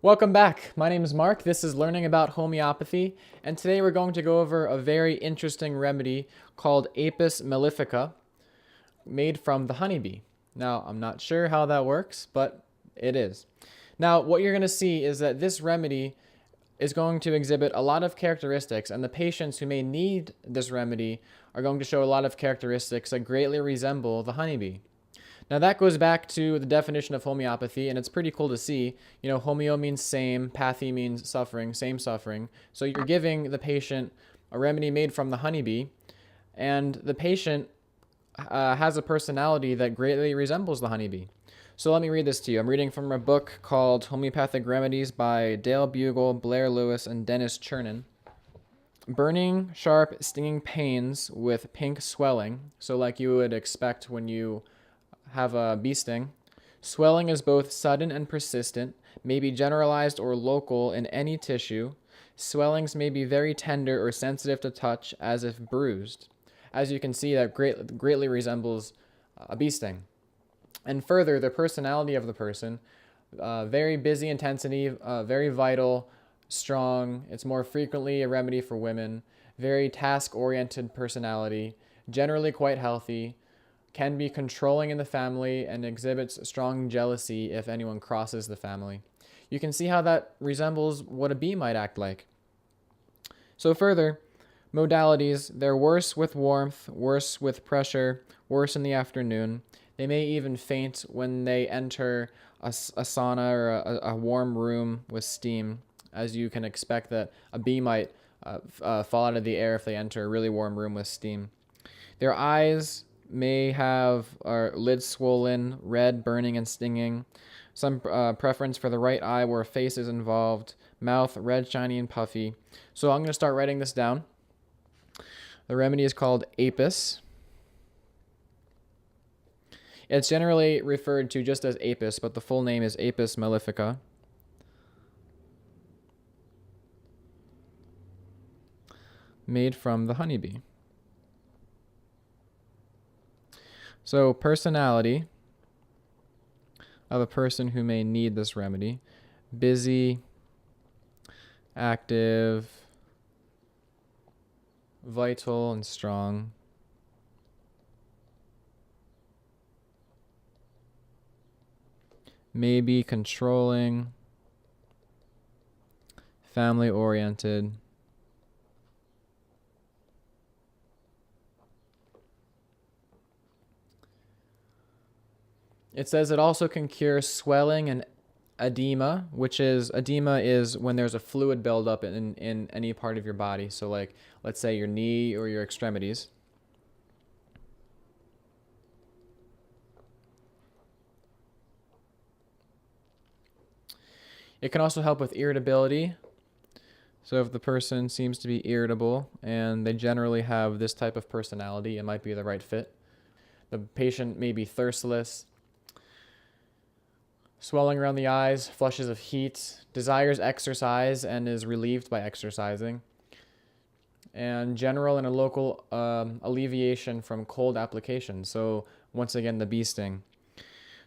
Welcome back. My name is Mark. This is Learning About Homeopathy, and today we're going to go over a very interesting remedy called Apis Mellifica, made from the honeybee. Now, I'm not sure how that works, but it is. Now, what you're going to see is that this remedy is going to exhibit a lot of characteristics, and the patients who may need this remedy are going to show a lot of characteristics that greatly resemble the honeybee. Now that goes back to the definition of homeopathy, and it's pretty cool to see. Homeo means same, pathy means suffering, same suffering. So you're giving the patient a remedy made from the honeybee, and the patient has a personality that greatly resembles the honeybee. So let me read this to you. I'm reading from a book called Homeopathic Remedies by Dale Bugle, Blair Lewis, and Dennis Chernin. Burning, sharp, stinging pains with pink swelling, so like you would expect when you have a bee sting. Swelling is both sudden and persistent, may be generalized or local in any tissue. Swellings may be very tender or sensitive to touch, as if bruised. As you can see, that greatly resembles a bee sting. And further, the personality of the person, very busy intensity, very vital, strong. It's more frequently a remedy for women. Very task-oriented personality, generally quite healthy, can be controlling in the family, and exhibits strong jealousy if anyone crosses the family. You can see how that resembles what a bee might act like. So further, modalities, they're worse with warmth, worse with pressure, worse in the afternoon. They may even faint when they enter a sauna or a warm room with steam, as you can expect that a bee might fall out of the air if they enter a really warm room with steam. Their eyes may have lids swollen, red, burning, and stinging. Some preference for the right eye where a face is involved. Mouth red, shiny, and puffy. So I'm going to start writing this down. The remedy is called Apis. It's generally referred to just as Apis, but the full name is Apis Mellifica. Made from the honeybee. So, personality of a person who may need this remedy: busy, active, vital, and strong. Maybe controlling, family-oriented. It says it also can cure swelling and edema, which is, edema is when there's a fluid buildup in any part of your body. So like, let's say your knee or your extremities. It can also help with irritability. So if the person seems to be irritable and they generally have this type of personality, it might be the right fit. The patient may be thirstless, swelling around the eyes, flushes of heat, desires exercise and is relieved by exercising, and general and a local alleviation from cold application. So once again, the bee sting.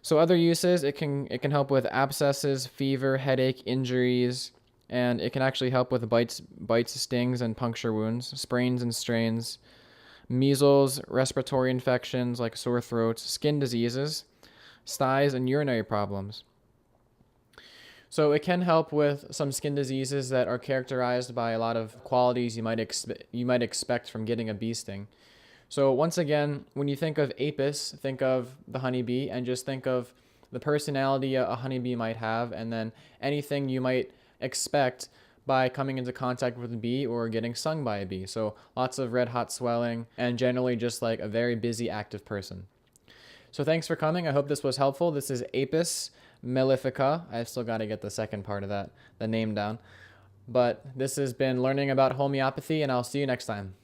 So other uses, it can help with abscesses, fever, headache, injuries, and it can actually help with bites, stings, and puncture wounds, sprains and strains, measles, respiratory infections like sore throats, skin diseases, styes, and urinary problems. So it can help with some skin diseases that are characterized by a lot of qualities you might expect from getting a bee sting. So once again, when you think of Apis, think of the honeybee, and just think of the personality a honeybee might have, and then anything you might expect by coming into contact with a bee or getting stung by a bee. So lots of red hot swelling, and generally just like a very busy, active person. So thanks for coming. I hope this was helpful. This is Apis Mellifica. I've still got to get the second part of that, the name down. But this has been Learning About Homeopathy, and I'll see you next time.